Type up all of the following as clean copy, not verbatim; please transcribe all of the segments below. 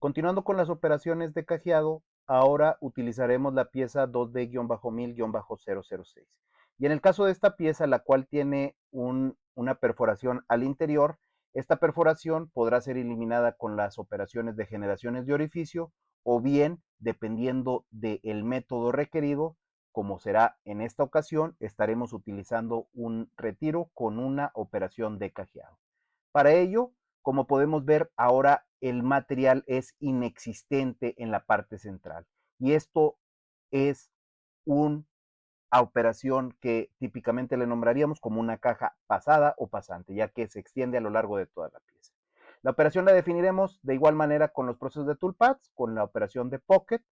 Continuando con las operaciones de cajeado, ahora utilizaremos la pieza 2D-1000-006. Y en el caso de esta pieza, la cual tiene una perforación al interior, esta perforación podrá ser eliminada con las operaciones de generaciones de orificio o bien, dependiendo del método requerido, como será en esta ocasión, estaremos utilizando un retiro con una operación de cajeado. Para ello, como podemos ver, ahora el material es inexistente en la parte central. Y esto es una operación que típicamente le nombraríamos como una caja pasada o pasante, ya que se extiende a lo largo de toda la pieza. La operación la definiremos de igual manera con los procesos de toolpaths, con la operación de pocket.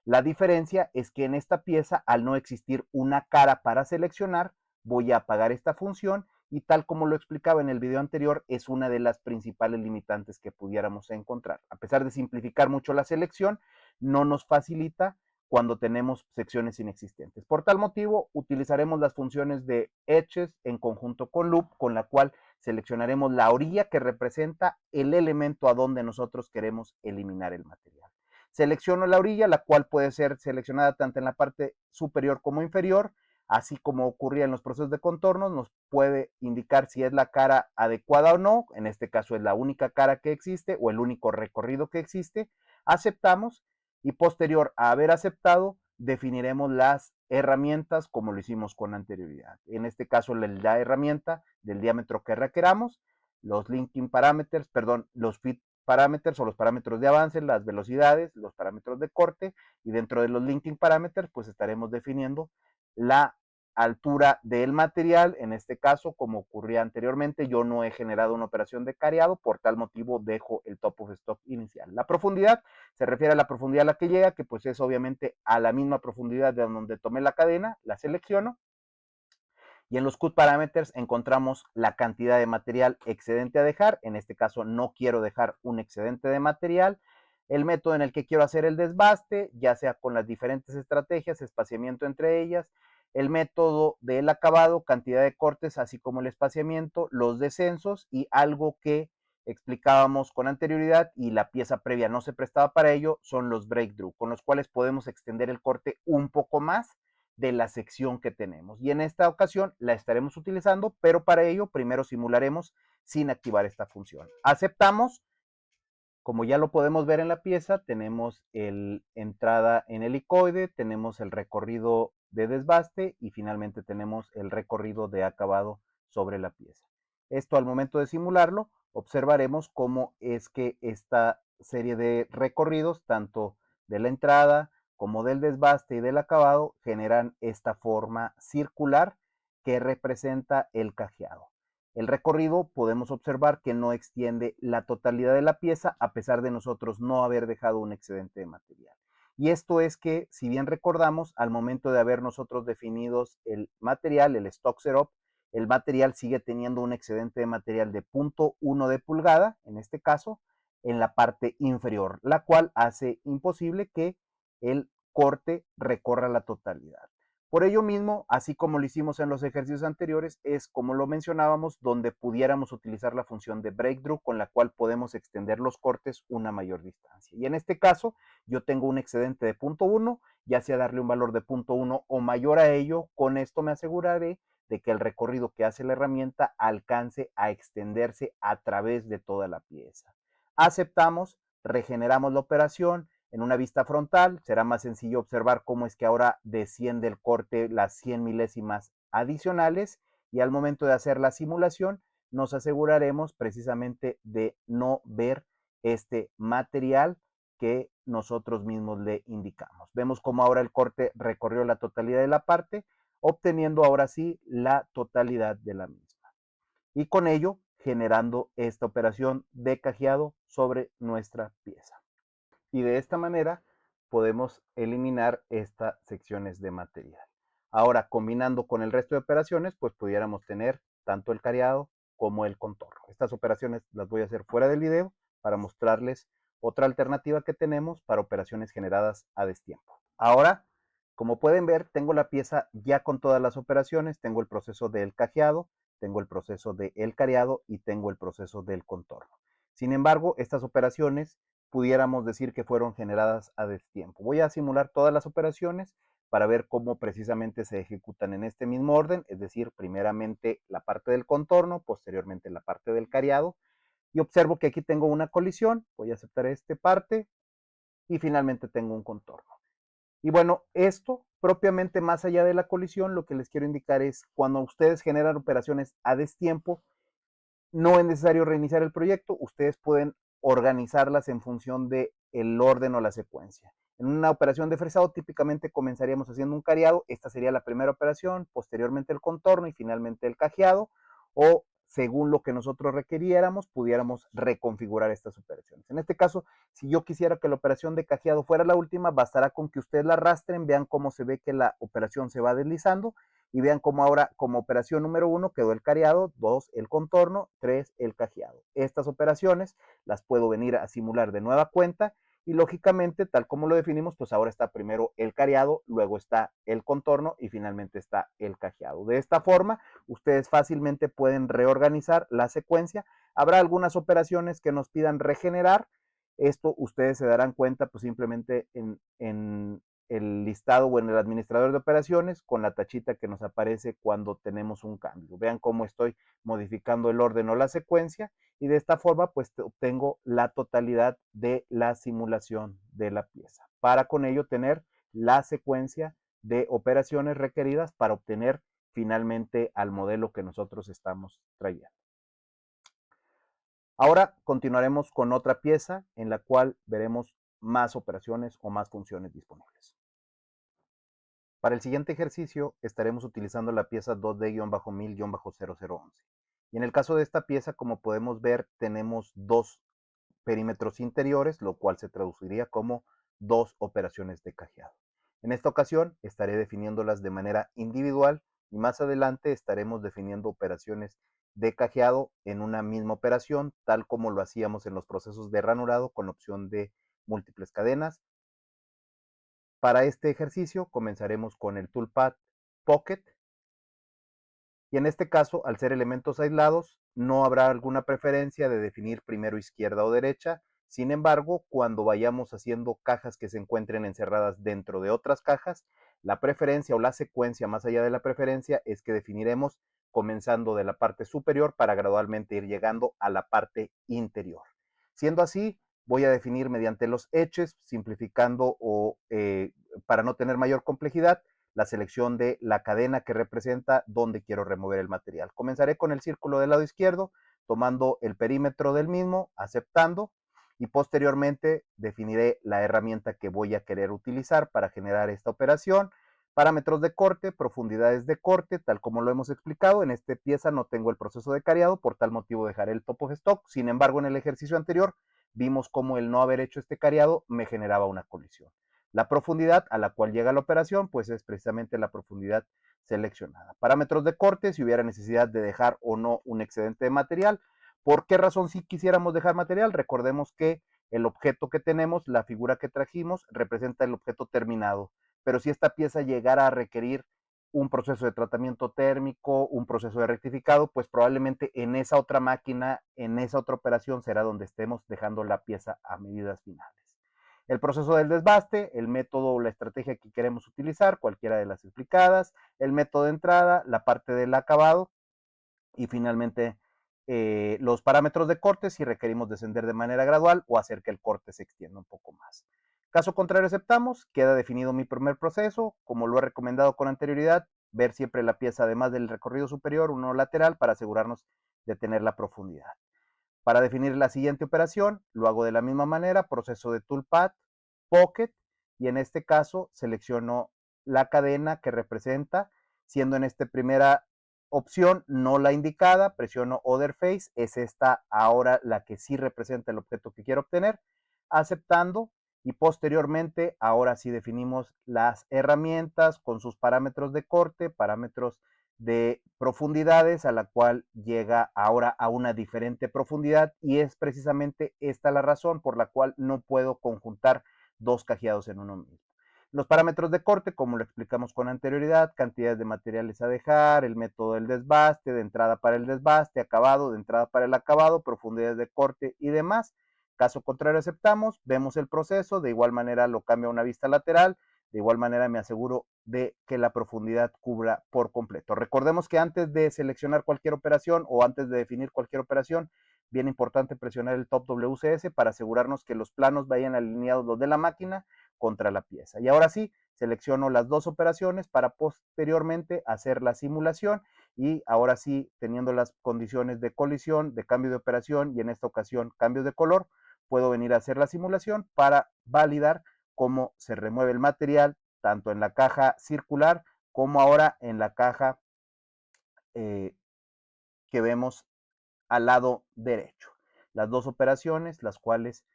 La diferencia es que en esta pieza, al no existir una cara para seleccionar, voy a apagar esta función y tal como lo explicaba en el video anterior, es una de las principales limitantes que pudiéramos encontrar. A pesar de simplificar mucho la selección, no nos facilita cuando tenemos secciones inexistentes. Por tal motivo, utilizaremos las funciones de edges en conjunto con loop, con la cual seleccionaremos la orilla que representa el elemento a donde nosotros queremos eliminar el material. Selecciono la orilla, la cual puede ser seleccionada tanto en la parte superior como inferior, así como ocurría en los procesos de contornos, nos puede indicar si es la cara adecuada o no, en este caso es la única cara que existe o el único recorrido que existe, aceptamos y posterior a haber aceptado, definiremos las herramientas como lo hicimos con anterioridad. En este caso, la herramienta del diámetro que requeramos, los linking parameters, perdón, los fit parameters o los parámetros de avance, las velocidades, los parámetros de corte y dentro de los linking parameters pues estaremos definiendo la altura del material. En este caso, como ocurría anteriormente, yo no he generado una operación de careado, por tal motivo dejo el top of stock inicial. La profundidad se refiere a la profundidad a la que llega, que pues es obviamente a la misma profundidad de donde tomé la cadena, la selecciono. Y en los cut parameters encontramos la cantidad de material excedente a dejar. En este caso no quiero dejar un excedente de material. El método en el que quiero hacer el desbaste, ya sea con las diferentes estrategias, espaciamiento entre ellas, el método del acabado, cantidad de cortes, así como el espaciamiento, los descensos y algo que explicábamos con anterioridad y la pieza previa no se prestaba para ello, son los breakthrough, con los cuales podemos extender el corte un poco más de la sección que tenemos. Y en esta ocasión la estaremos utilizando, pero para ello primero simularemos sin activar esta función. Aceptamos, como ya lo podemos ver en la pieza, tenemos el entrada en helicoide, tenemos el recorrido de desbaste y finalmente tenemos el recorrido de acabado sobre la pieza. Esto al momento de simularlo, observaremos cómo es que esta serie de recorridos, tanto de la entrada como del desbaste y del acabado, generan esta forma circular que representa el cajeado. El recorrido podemos observar que no extiende la totalidad de la pieza a pesar de nosotros no haber dejado un excedente de material. Y esto es que, si bien recordamos, al momento de haber nosotros definidos el material, el stock setup, el material sigue teniendo un excedente de material de 0.1 de pulgada, en este caso, en la parte inferior, la cual hace imposible que el corte recorra la totalidad. Por ello mismo, así como lo hicimos en los ejercicios anteriores, es como lo mencionábamos, donde pudiéramos utilizar la función de breakthrough con la cual podemos extender los cortes una mayor distancia. Y en este caso, yo tengo un excedente de 0.1, ya sea darle un valor de 0.1 o mayor a ello, con esto me aseguraré de que el recorrido que hace la herramienta alcance a extenderse a través de toda la pieza. Aceptamos, regeneramos la operación. En una vista frontal será más sencillo observar cómo es que ahora desciende el corte las 100 milésimas adicionales y al momento de hacer la simulación nos aseguraremos precisamente de no ver este material que nosotros mismos le indicamos. Vemos cómo ahora el corte recorrió la totalidad de la parte, obteniendo ahora sí la totalidad de la misma. Y con ello generando esta operación de cajeado sobre nuestra pieza. Y de esta manera podemos eliminar estas secciones de material. Ahora, combinando con el resto de operaciones, pues pudiéramos tener tanto el careado como el contorno. Estas operaciones las voy a hacer fuera del video para mostrarles otra alternativa que tenemos para operaciones generadas a destiempo. Ahora, como pueden ver, tengo la pieza ya con todas las operaciones, tengo el proceso del cajeado, tengo el proceso del careado y tengo el proceso del contorno. Sin embargo, estas operaciones pudiéramos decir que fueron generadas a destiempo. Voy a simular todas las operaciones para ver cómo precisamente se ejecutan en este mismo orden, es decir, primeramente la parte del contorno, posteriormente la parte del cariado, y observo que aquí tengo una colisión, voy a aceptar esta parte y finalmente tengo un contorno. Y bueno, esto propiamente más allá de la colisión, lo que les quiero indicar es cuando ustedes generan operaciones a destiempo, no es necesario reiniciar el proyecto, ustedes pueden organizarlas en función del orden o la secuencia. En una operación de fresado típicamente comenzaríamos haciendo un cariado, esta sería la primera operación, posteriormente el contorno y finalmente el cajeado, o según lo que nosotros requiriéramos, pudiéramos reconfigurar estas operaciones. En este caso, si yo quisiera que la operación de cajeado fuera la última, bastará con que ustedes la arrastren, vean cómo se ve que la operación se va deslizando y vean cómo ahora como operación número 1 quedó el cariado, 2 el contorno, 3 el cajeado. Estas operaciones las puedo venir a simular de nueva cuenta y lógicamente, tal como lo definimos, pues ahora está primero el cariado, luego está el contorno y finalmente está el cajeado. De esta forma, ustedes fácilmente pueden reorganizar la secuencia. Habrá algunas operaciones que nos pidan regenerar. Esto ustedes se darán cuenta pues simplemente en el listado o en el administrador de operaciones con la tachita que nos aparece cuando tenemos un cambio. Vean cómo estoy modificando el orden o la secuencia y de esta forma pues obtengo la totalidad de la simulación de la pieza para con ello tener la secuencia de operaciones requeridas para obtener finalmente al modelo que nosotros estamos trayendo. Ahora continuaremos con otra pieza en la cual veremos más operaciones o más funciones disponibles. Para el siguiente ejercicio estaremos utilizando la pieza 2D-1000-0011. Y en el caso de esta pieza, como podemos ver, tenemos dos perímetros interiores, lo cual se traduciría como dos operaciones de cajeado. En esta ocasión estaré definiéndolas de manera individual y más adelante estaremos definiendo operaciones de cajeado en una misma operación, tal como lo hacíamos en los procesos de ranurado con opción de múltiples cadenas. Para este ejercicio comenzaremos con el toolpath Pocket y en este caso, al ser elementos aislados, no habrá alguna preferencia de definir primero izquierda o derecha. Sin embargo, cuando vayamos haciendo cajas que se encuentren encerradas dentro de otras cajas, la preferencia o la secuencia más allá de la preferencia es que definiremos comenzando de la parte superior para gradualmente ir llegando a la parte interior. Siendo así, voy a definir mediante los etches, simplificando o para no tener mayor complejidad, la selección de la cadena que representa donde quiero remover el material. Comenzaré con el círculo del lado izquierdo, tomando el perímetro del mismo, aceptando, y posteriormente definiré la herramienta que voy a querer utilizar para generar esta operación. Parámetros de corte, profundidades de corte, tal como lo hemos explicado. En esta pieza no tengo el proceso de cariado, por tal motivo dejaré el top of stock. Sin embargo, en el ejercicio anterior vimos cómo el no haber hecho este cariado me generaba una colisión. La profundidad a la cual llega la operación, pues es precisamente la profundidad seleccionada. Parámetros de corte, si hubiera necesidad de dejar o no un excedente de material. ¿Por qué razón si quisiéramos dejar material? Recordemos que el objeto que tenemos, la figura que trajimos, representa el objeto terminado. Pero si esta pieza llegara a requerir un proceso de tratamiento térmico, un proceso de rectificado, pues probablemente en esa otra máquina, en esa otra operación será donde estemos dejando la pieza a medidas finales. El proceso del desbaste, el método o la estrategia que queremos utilizar, cualquiera de las explicadas, el método de entrada, la parte del acabado y finalmente los parámetros de corte si requerimos descender de manera gradual o hacer que el corte se extienda un poco más. Caso contrario aceptamos, queda definido mi primer proceso, como lo he recomendado con anterioridad, ver siempre la pieza además del recorrido superior, uno lateral para asegurarnos de tener la profundidad. Para definir la siguiente operación, lo hago de la misma manera, proceso de toolpath, pocket, y en este caso selecciono la cadena que representa, siendo en esta primera opción no la indicada, presiono other face, es esta ahora la que sí representa el objeto que quiero obtener, aceptando y posteriormente ahora sí definimos las herramientas con sus parámetros de corte, parámetros de profundidades a la cual llega ahora a una diferente profundidad y es precisamente esta la razón por la cual no puedo conjuntar dos cajeados en uno mismo. Los parámetros de corte, como lo explicamos con anterioridad, cantidades de materiales a dejar, el método del desbaste, de entrada para el desbaste, acabado, de entrada para el acabado, profundidades de corte y demás. Caso contrario, aceptamos, vemos el proceso, de igual manera lo cambio a una vista lateral, de igual manera me aseguro de que la profundidad cubra por completo. Recordemos que antes de seleccionar cualquier operación o antes de definir cualquier operación, bien importante presionar el top WCS para asegurarnos que los planos vayan alineados los de la máquina contra la pieza. Y ahora sí, selecciono las dos operaciones para posteriormente hacer la simulación y ahora sí, teniendo las condiciones de colisión, de cambio de operación y en esta ocasión cambio de color, puedo venir a hacer la simulación para validar cómo se remueve el material tanto en la caja circular como ahora en la caja eh, que vemos al lado derecho. Las dos operaciones, las cuales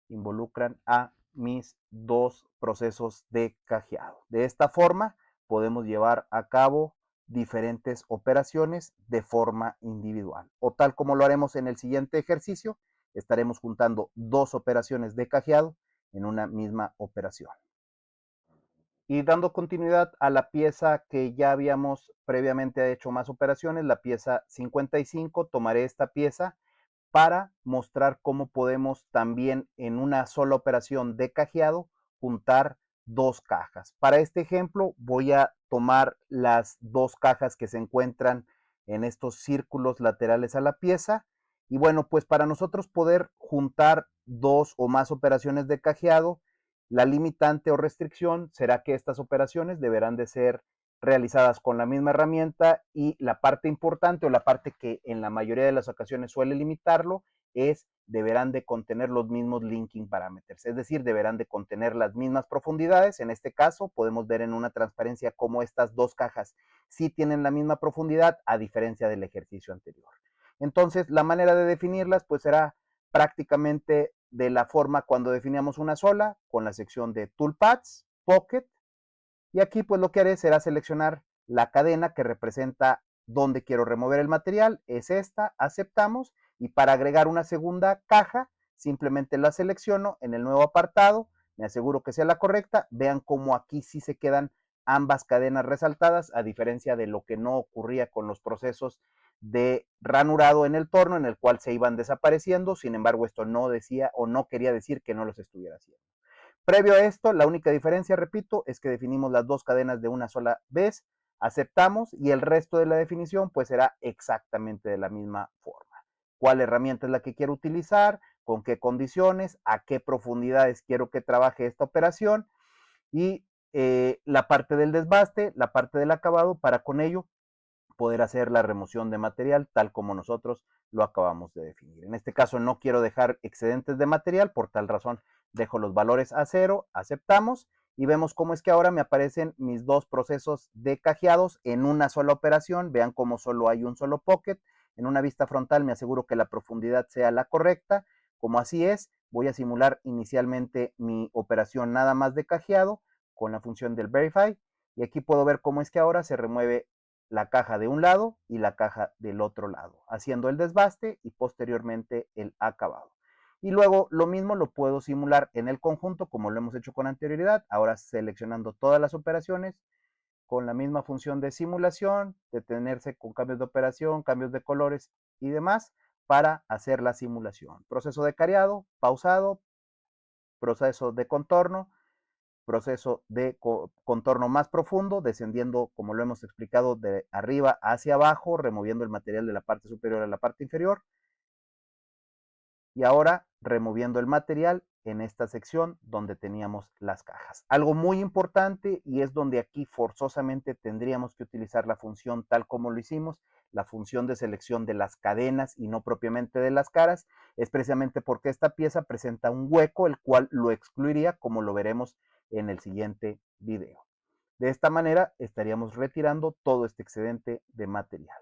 involucran a mis dos procesos de cajeado. De esta forma, podemos llevar a cabo diferentes operaciones de forma individual. O tal como lo haremos en el siguiente ejercicio, estaremos juntando dos operaciones de cajeado en una misma operación. Y dando continuidad a la pieza que ya habíamos previamente hecho más operaciones, la pieza 55, tomaré esta pieza para mostrar cómo podemos también en una sola operación de cajeado juntar dos cajas. Para este ejemplo voy a tomar las dos cajas que se encuentran en estos círculos laterales a la pieza y bueno, pues para nosotros poder juntar dos o más operaciones de cajeado, la limitante o restricción será que estas operaciones deberán de ser realizadas con la misma herramienta y la parte importante o la parte que en la mayoría de las ocasiones suele limitarlo es deberán de contener los mismos linking parameters, es decir, deberán de contener las mismas profundidades. En este caso podemos ver en una transparencia cómo estas dos cajas sí tienen la misma profundidad a diferencia del ejercicio anterior. Entonces, la manera de definirlas pues será prácticamente de la forma cuando definíamos una sola, con la sección de Toolpaths, Pocket, y aquí pues lo que haré será seleccionar la cadena que representa dónde quiero remover el material, es esta, aceptamos, y para agregar una segunda caja, simplemente la selecciono en el nuevo apartado, me aseguro que sea la correcta, vean cómo aquí sí se quedan ambas cadenas resaltadas, a diferencia de lo que no ocurría con los procesos de ranurado en el torno, en el cual se iban desapareciendo, sin embargo esto no decía o no quería decir que no los estuviera haciendo. Previo a esto, la única diferencia, repito, es que definimos las dos cadenas de una sola vez, aceptamos y el resto de la definición pues será exactamente de la misma forma. ¿Cuál herramienta es la que quiero utilizar? ¿Con qué condiciones? ¿A qué profundidades quiero que trabaje esta operación? Y la parte del desbaste, la parte del acabado, para con ello poder hacer la remoción de material tal como nosotros lo acabamos de definir. En este caso no quiero dejar excedentes de material, por tal razón dejo los valores a cero, aceptamos y vemos cómo es que ahora me aparecen mis dos procesos de cajeados en una sola operación. Vean cómo solo hay un solo pocket. En una vista frontal me aseguro que la profundidad sea la correcta. Como así es, voy a simular inicialmente mi operación nada más de cajeado con la función del verify y aquí puedo ver cómo es que ahora se remueve la caja de un lado y la caja del otro lado, haciendo el desbaste y posteriormente el acabado. Y luego lo mismo lo puedo simular en el conjunto como lo hemos hecho con anterioridad, ahora seleccionando todas las operaciones con la misma función de simulación, detenerse con cambios de operación, cambios de colores y demás para hacer la simulación. Proceso de careado, pausado, proceso de contorno, proceso de contorno más profundo, descendiendo, como lo hemos explicado, de arriba hacia abajo, removiendo el material de la parte superior a la parte inferior. Y ahora removiendo el material en esta sección donde teníamos las cajas. Algo muy importante y es donde aquí forzosamente tendríamos que utilizar la función tal como lo hicimos, la función de selección de las cadenas y no propiamente de las caras, es precisamente porque esta pieza presenta un hueco, el cual lo excluiría, como lo veremos en el siguiente video. De esta manera estaríamos retirando todo este excedente de material.